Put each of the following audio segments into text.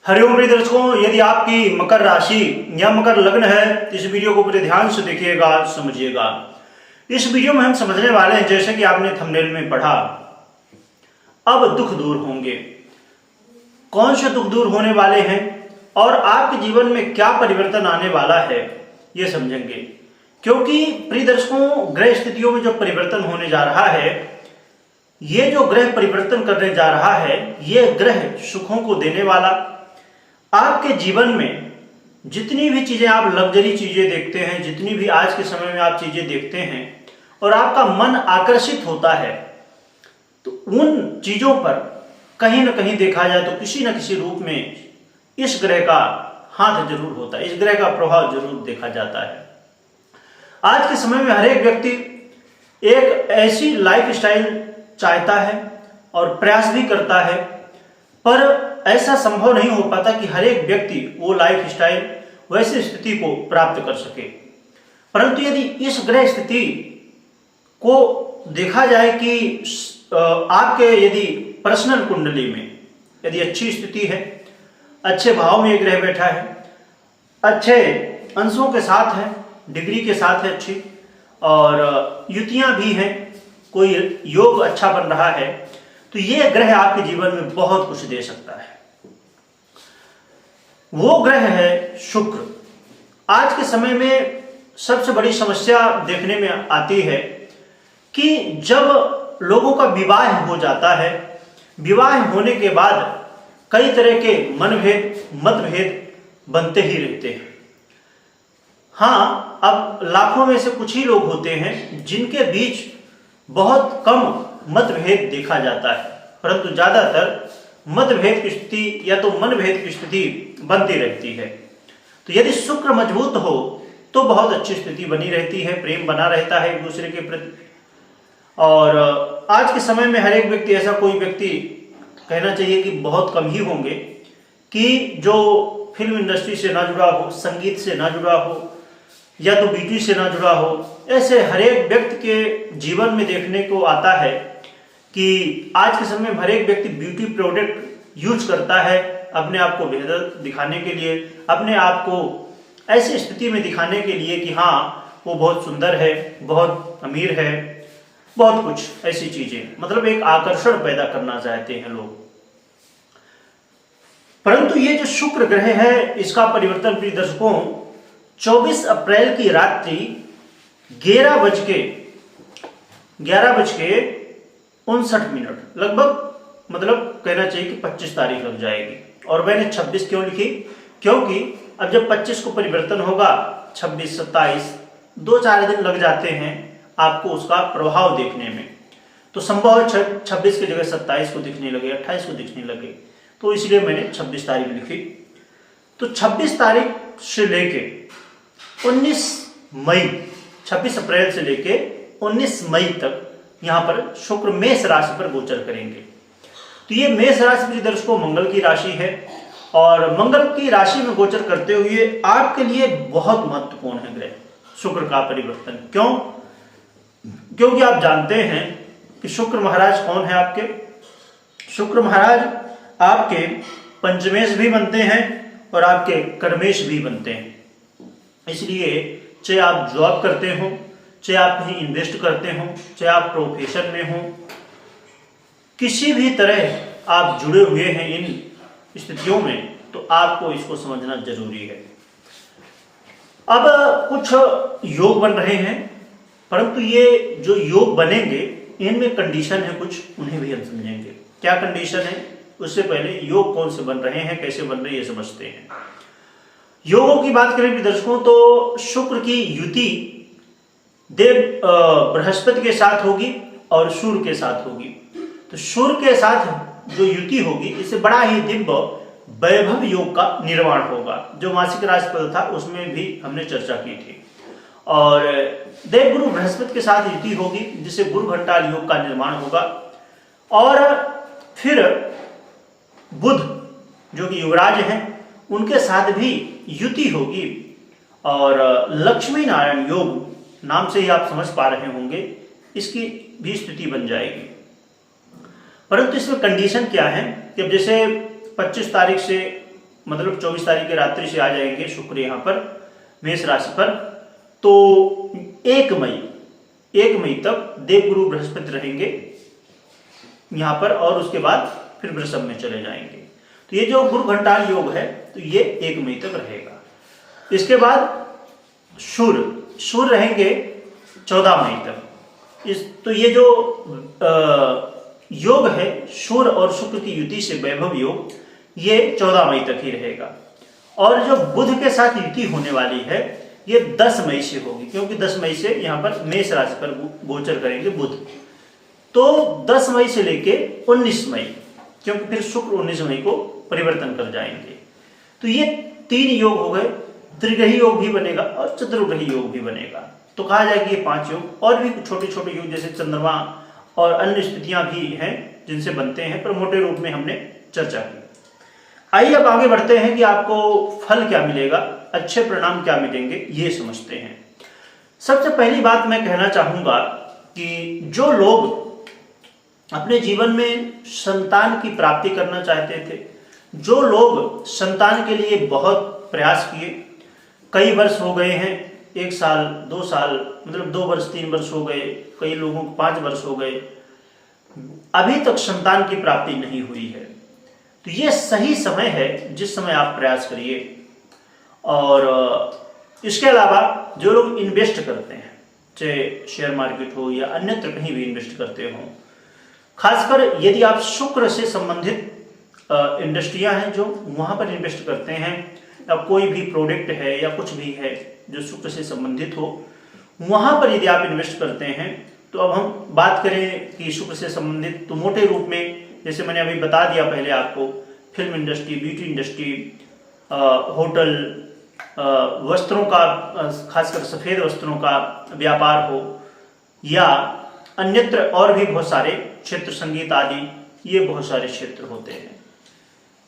हरिओम प्रिय दर्शकों, यदि आपकी मकर राशि या मकर लग्न है तो इस वीडियो को पूरे ध्यान से देखिएगा, समझिएगा। इस वीडियो में हम समझने वाले हैं, जैसे कि आपने थंबनेल में पढ़ा, अब दुख दूर होंगे। कौन से दुख दूर होने वाले हैं और आपके जीवन में क्या परिवर्तन आने वाला है, ये समझेंगे। क्योंकि प्रिय दर्शकों, ग्रह स्थितियों में जो परिवर्तन होने जा रहा है, ये जो ग्रह परिवर्तन करने जा रहा है, ये ग्रह सुखों को देने वाला, आपके जीवन में जितनी भी चीजें आप लग्जरी चीजें देखते हैं, जितनी भी आज के समय में आप चीजें देखते हैं और आपका मन आकर्षित होता है, तो उन चीजों पर कहीं ना कहीं देखा जाए तो किसी न किसी रूप में इस ग्रह का हाथ जरूर होता है, इस ग्रह का प्रभाव जरूर देखा जाता है। आज के समय में हर एक व्यक्ति एक ऐसी लाइफ स्टाइल चाहता है और प्रयास भी करता है, पर ऐसा संभव नहीं हो पाता कि हर एक व्यक्ति वो लाइफ स्टाइल, वैसी स्थिति को प्राप्त कर सके। परंतु यदि इस ग्रह स्थिति को देखा जाए कि आपके यदि पर्सनल कुंडली में यदि अच्छी स्थिति है, अच्छे भाव में एक ग्रह बैठा है, अच्छे अंशों के साथ है, डिग्री के साथ है अच्छी, और युतियां भी हैं, कोई योग अच्छा बन रहा है, तो ये ग्रह आपके जीवन में बहुत कुछ दे सकता है। वो ग्रह है शुक्र। आज के समय में सबसे बड़ी समस्या देखने में आती है कि जब लोगों का विवाह हो जाता है, विवाह होने के बाद कई तरह के मनभेद, मतभेद बनते ही रहते हैं। हाँ, अब लाखों में से कुछ ही लोग होते हैं जिनके बीच बहुत कम मतभेद देखा जाता है, परंतु ज्यादातर मतभेद की स्थिति या तो मनभेद की स्थिति बनती रहती है। तो यदि शुक्र मजबूत हो तो बहुत अच्छी स्थिति बनी रहती है, प्रेम बना रहता है एक दूसरे के प्रति। और आज के समय में हर एक व्यक्ति, ऐसा कोई व्यक्ति कहना चाहिए कि बहुत कम ही होंगे कि जो फिल्म इंडस्ट्री से ना जुड़ा हो, संगीत से ना जुड़ा हो, या तो ब्यूटी से ना जुड़ा हो। ऐसे हर एक व्यक्ति के जीवन में देखने को आता है कि आज के समय में हर एक व्यक्ति ब्यूटी प्रोडक्ट यूज करता है अपने आप को बेहतर दिखाने के लिए, अपने आप को ऐसी स्थिति में दिखाने के लिए कि हाँ वो बहुत सुंदर है, बहुत अमीर है, बहुत कुछ ऐसी चीजें, मतलब एक आकर्षण पैदा करना चाहते हैं लोग। परंतु ये जो शुक्र ग्रह है, इसका परिवर्तन प्रिय दर्शकों 24 अप्रैल की रात्रि 11:59 लगभग, मतलब कहना चाहिए कि 25 तारीख लग जाएगी। और मैंने 26 क्यों लिखी? क्योंकि अब जब 25 को परिवर्तन होगा, 26, 27, 2-4 दिन लग जाते हैं आपको उसका प्रभाव देखने में। तो संभव है 26 की जगह 27 को दिखने लगे, 28 को दिखने लगे, तो इसलिए मैंने 26 तारीख लिखी। तो 26 तारीख से लेके 19 मई, 26 अप्रैल से लेके 19 मई तक यहाँ पर शुक्र मेष राशि पर गोचर करेंगे। तो ये मेष राशि प्रिय दर्शकों मंगल की राशि है, और मंगल की राशि में गोचर करते हुए आपके लिए बहुत महत्वपूर्ण है ग्रह शुक्र का परिवर्तन। क्यों? क्योंकि आप जानते हैं कि शुक्र महाराज कौन है आपके। शुक्र महाराज आपके पंचमेश भी बनते हैं और आपके कर्मेश भी बनते हैं। इसलिए चाहे आप जॉब करते हो, चाहे आप कहीं इन्वेस्ट करते हो, चाहे आप प्रोफेशन में हो, किसी भी तरह आप जुड़े हुए हैं इन स्थितियों में, तो आपको इसको समझना जरूरी है। अब कुछ योग बन रहे हैं, परंतु ये जो योग बनेंगे इनमें कंडीशन है कुछ, उन्हें भी हम समझेंगे। क्या कंडीशन है? उससे पहले योग कौन से बन रहे हैं, कैसे बन रहे हैं, ये समझते हैं। योगों की बात करें दर्शकों तो शुक्र की युति देव बृहस्पति के साथ होगी और सूर्य के साथ होगी। तो सूर्य के साथ जो युति होगी, इससे बड़ा ही दिव्य वैभव योग का निर्माण होगा। जो मासिक राशिफल था उसमें भी हमने चर्चा की थी। और देवगुरु बृहस्पति के साथ युति होगी, जिससे गुरु घंटाल योग का निर्माण होगा। और फिर बुध जो कि युवराज हैं, उनके साथ भी युति होगी, और लक्ष्मी नारायण योग नाम से ही आप समझ पा रहे होंगे, इसकी भी स्थिति बन जाएगी। परंतु इसमें कंडीशन क्या है कि अब जैसे 25 तारीख से मतलब 24 तारीख की रात्रि से आ जाएंगे शुक्र यहाँ पर मेष राशि पर, तो 1 मई तक देवगुरु बृहस्पति रहेंगे यहाँ पर, और उसके बाद फिर वृषभ में चले जाएंगे। तो ये जो गुरु घंटाल योग है तो ये 1 मई तक रहेगा। इसके बाद सूर्य रहेंगे 14 मई तक। तो ये जो योग है सूर्य और शुक्र की युति से वैभव योग, ये 14 मई तक ही रहेगा। और जो बुध के साथ युति होने वाली है ये 10 मई से होगी, क्योंकि 10 मई से यहाँ पर मेष राशि पर गोचर करेंगे बुध। तो 10 मई से लेके 19 मई, क्योंकि फिर शुक्र 19 मई को परिवर्तन कर जाएंगे। तो ये 3 योग हो गए, त्रिग्रही योग भी बनेगा और चतुर्ग्रही योग भी बनेगा। तो कहा जाए कि ये 5 योग, और भी छोटे छोटे योग जैसे चंद्रमा और अन्य स्थितियां भी हैं जिनसे बनते हैं, पर मोटे रूप में हमने चर्चा की। आइए अब आगे बढ़ते हैं कि आपको फल क्या मिलेगा, अच्छे परिणाम क्या मिलेंगे, ये समझते हैं। सबसे पहली बात मैं कहना चाहूंगा कि जो लोग अपने जीवन में संतान की प्राप्ति करना चाहते थे, जो लोग संतान के लिए बहुत प्रयास किए, कई वर्ष हो गए हैं, 1 साल 2 साल, मतलब 2 वर्ष 3 वर्ष हो गए, कई लोगों को 5 वर्ष हो गए, अभी तक संतान की प्राप्ति नहीं हुई है, तो ये सही समय है जिस समय आप प्रयास करिए। और इसके अलावा जो लोग इन्वेस्ट करते हैं, चाहे शेयर मार्केट हो या अन्यत्र कहीं भी इन्वेस्ट करते हो, खासकर यदि आप शुक्र से संबंधित इंडस्ट्रियां हैं जो वहां पर इन्वेस्ट करते हैं, या कोई भी प्रोडक्ट है या कुछ भी है जो शुक्र से संबंधित हो, वहां पर यदि आप इन्वेस्ट करते हैं, तो अब हम बात करें कि शुक्र से संबंधित, तो मोटे रूप में जैसे मैंने अभी बता दिया पहले आपको, film industry, beauty industry, hotel, वस्त्रों का, खासकर सफेद वस्त्रों का व्यापार हो, या अन्यत्र और भी बहुत सारे क्षेत्र, संगीत आदि, ये बहुत सारे क्षेत्र होते हैं।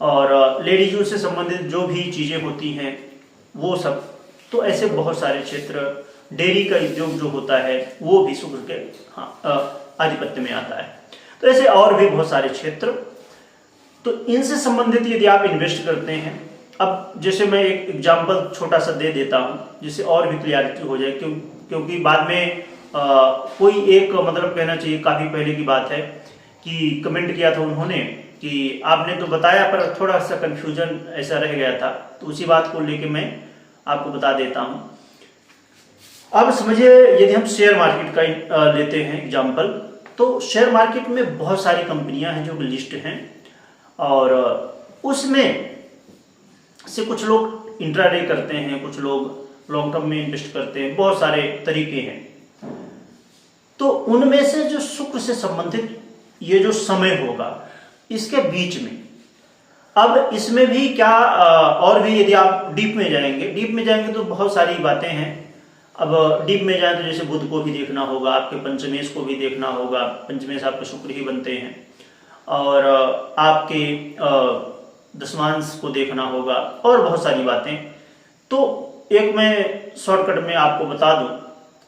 और लेडीजों से संबंधित जो भी चीजें होती हैं वो सब, तो ऐसे बहुत सारे क्षेत्र, डेयरी का उद्योग जो होता है वो भी शुक्र के आधिपत्य में आता है। तो ऐसे और भी बहुत सारे क्षेत्र, तो इनसे संबंधित यदि आप इन्वेस्ट करते हैं, अब जैसे मैं एक एग्जांपल छोटा सा दे देता हूं जिससे और भी क्लियरिटी हो जाए, क्योंकि बाद में कोई एक, मतलब कहना चाहिए काफी पहले की बात है कि कमेंट किया था उन्होंने कि आपने तो बताया पर थोड़ा सा कंफ्यूजन ऐसा रह गया था, तो उसी बात को लेके मैं आपको बता देता हूं। अब समझिए, यदि हम शेयर मार्केट का लेते हैं एग्जांपल, तो शेयर मार्केट में बहुत सारी कंपनियां हैं जो लिस्ट हैं, और उसमें से कुछ लोग इंट्राडे करते हैं, कुछ लोग लॉन्ग टर्म में इन्वेस्ट करते हैं, बहुत सारे तरीके हैं। तो उनमें से जो शुक्र से संबंधित ये जो समय होगा इसके बीच में, अब इसमें भी क्या, और भी यदि आप डीप में जाएंगे तो बहुत सारी बातें हैं। अब डीप में जाए तो जैसे बुध को भी देखना होगा, आपके पंचमेश को भी देखना होगा, पंचमेश आपके शुक्र ही बनते हैं, और आपके दशमांश को देखना होगा, और बहुत सारी बातें। तो एक मैं शॉर्टकट में आपको बता दूं,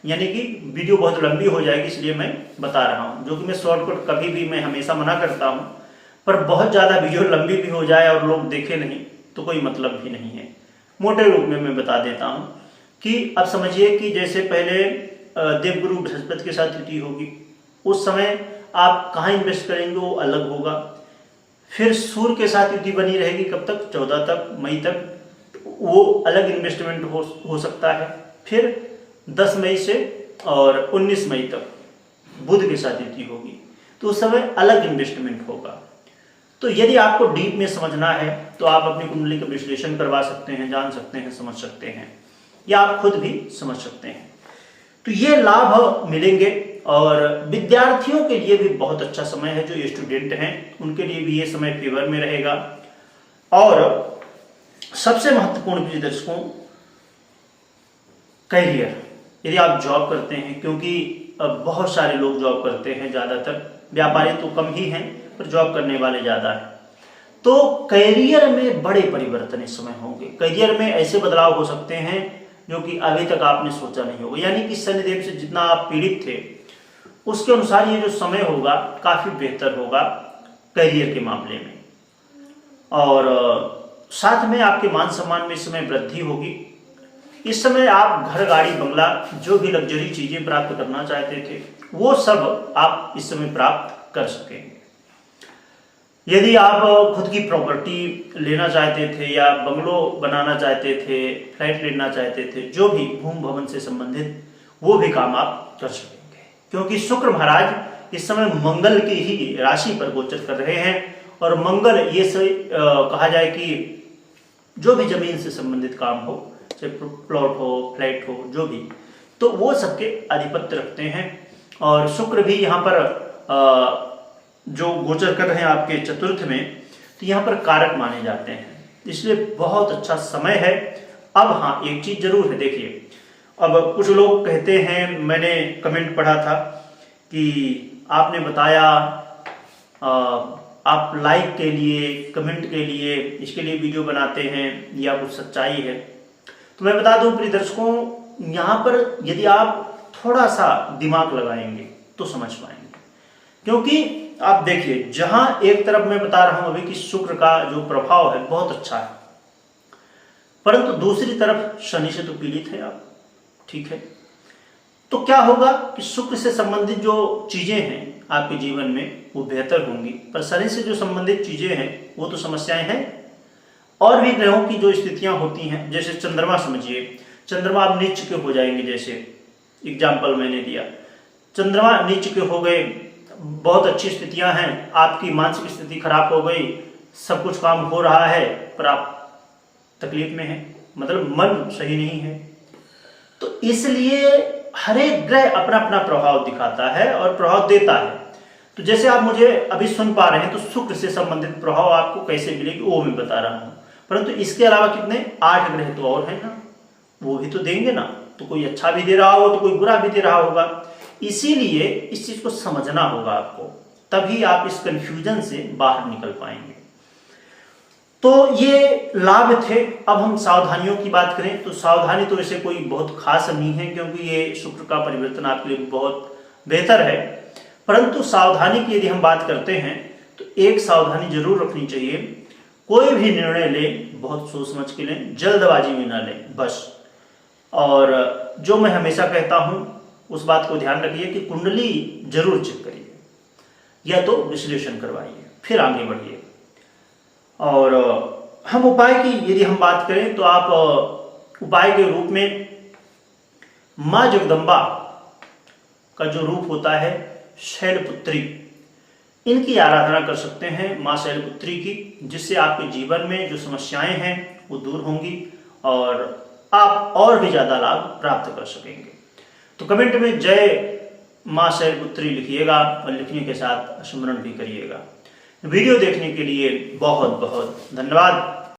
यानी कि वीडियो बहुत लंबी हो जाएगी इसलिए मैं बता रहा हूं, जो कि मैं शॉर्टकट कभी भी मैं हमेशा मना करता हूं, पर बहुत ज़्यादा वीडियो लंबी भी हो जाए और लोग देखे नहीं तो कोई मतलब भी नहीं है। मोटे रूप में मैं बता देता हूं कि अब समझिए कि जैसे पहले देवगुरु बृहस्पति के साथ युति होगी, उस समय आप कहाँ इन्वेस्ट करेंगे वो अलग होगा। फिर सूर्य के साथ युति बनी रहेगी, कब तक, 14 तक, मई तक, वो अलग इन्वेस्टमेंट हो सकता है। फिर 10 मई से और 19 मई तक बुध के साथ युति होगी, तो उस समय अलग इन्वेस्टमेंट होगा। तो यदि आपको डीप में समझना है तो आप अपनी कुंडली का विश्लेषण करवा सकते हैं, जान सकते हैं, समझ सकते हैं, या आप खुद भी समझ सकते हैं। तो ये लाभ मिलेंगे, और विद्यार्थियों के लिए भी बहुत अच्छा समय है। जो स्टूडेंट हैं उनके लिए भी ये समय फेवर में रहेगा। और सबसे महत्वपूर्ण प्रिय दर्शकों, करियर, यदि आप जॉब करते हैं, क्योंकि बहुत सारे लोग जॉब करते हैं, ज़्यादातर व्यापारी तो कम ही हैं पर जॉब करने वाले ज़्यादा हैं, तो करियर में बड़े परिवर्तन इस समय होंगे। करियर में ऐसे बदलाव हो सकते हैं जो कि अभी तक आपने सोचा नहीं होगा, यानी कि शनिदेव से जितना आप पीड़ित थे उसके अनुसार ये जो समय होगा काफ़ी बेहतर होगा करियर के मामले में। और साथ में आपके मान सम्मान में इस समय वृद्धि होगी। इस समय आप घर, गाड़ी, बंगला, जो भी लग्जरी चीजें प्राप्त करना चाहते थे वो सब आप इस समय प्राप्त कर सकेंगे। यदि आप खुद की प्रॉपर्टी लेना चाहते थे या बंगलो बनाना चाहते थे, फ्लैट लेना चाहते थे, जो भी भूमि भवन से संबंधित वो भी काम आप कर सकेंगे, क्योंकि शुक्र महाराज इस समय मंगल की ही राशि पर गोचर कर रहे हैं। और मंगल ये से कहा जाए कि जो भी जमीन से संबंधित काम हो, चाहे प्लॉट हो, फ्लैट हो, जो भी, तो वो सबके अधिपत्य रखते हैं। और शुक्र भी यहाँ पर जो गोचर कर रहे हैं आपके चतुर्थ में, तो यहाँ पर कारक माने जाते हैं, इसलिए बहुत अच्छा समय है। अब हाँ, एक चीज जरूर है, देखिए, अब कुछ लोग कहते हैं, मैंने कमेंट पढ़ा था कि आपने बताया आप लाइक के लिए, कमेंट के लिए, इसके लिए वीडियो बनाते हैं, या कुछ सच्चाई है। तो मैं बता दूं प्रिय दर्शकों, यहाँ पर यदि आप थोड़ा सा दिमाग लगाएंगे तो समझ पाएंगे, क्योंकि आप देखिए, जहां एक तरफ मैं बता रहा हूं अभी कि शुक्र का जो प्रभाव है बहुत अच्छा है, परंतु दूसरी तरफ शनि से तो पीड़ित है आप, ठीक है। तो क्या होगा कि शुक्र से संबंधित जो चीजें हैं आपके जीवन में वो बेहतर होंगी, पर शनि से जो संबंधित चीजें हैं वो तो समस्याएं हैं। और भी ग्रहों की जो स्थितियां होती हैं, जैसे चंद्रमा समझिए, चंद्रमा अब नीच के हो जाएंगे, जैसे एग्जाम्पल मैंने दिया, चंद्रमा नीच के हो गए, बहुत अच्छी स्थितियां हैं, आपकी मानसिक स्थिति खराब हो गई, सब कुछ काम हो रहा है पर आप तकलीफ में हैं, मतलब मन सही नहीं है। तो इसलिए हर एक ग्रह अपना अपना प्रभाव दिखाता है और प्रभाव देता है। तो जैसे आप मुझे अभी सुन पा रहे हैं, तो शुक्र से संबंधित प्रभाव आपको कैसे मिलेगी वो मैं बता रहा हूं, परंतु इसके अलावा कितने 8 ग्रह तो और है ना, वो भी तो देंगे ना। तो कोई अच्छा भी दे रहा हो तो कोई बुरा भी दे रहा होगा, इसीलिए इस चीज को समझना होगा आपको, तभी आप इस कंफ्यूजन से बाहर निकल पाएंगे। तो ये लाभ थे। अब हम सावधानियों की बात करें तो सावधानी तो ऐसे कोई बहुत खास नहीं है, क्योंकि ये शुक्र का परिवर्तन आपके लिए बहुत बेहतर है। परंतु सावधानी की यदि हम बात करते हैं तो एक सावधानी जरूर रखनी चाहिए, कोई भी निर्णय ले बहुत सोच समझ के लें, जल्दबाजी में ना लें बस। और जो मैं हमेशा कहता हूं उस बात को ध्यान रखिए कि कुंडली जरूर चेक करिए, या तो विश्लेषण करवाइए, फिर आगे बढ़िए। और हम उपाय की यदि हम बात करें तो आप उपाय के रूप में माँ जगदम्बा का जो रूप होता है शैलपुत्री, इनकी आराधना कर सकते हैं, माँ शैलपुत्री की, जिससे आपके जीवन में जो समस्याएं हैं वो दूर होंगी और आप और भी ज्यादा लाभ प्राप्त कर सकेंगे। तो कमेंट में जय माँ शैलपुत्री लिखिएगा और लिखने के साथ स्मरण भी करिएगा। वीडियो देखने के लिए बहुत बहुत धन्यवाद।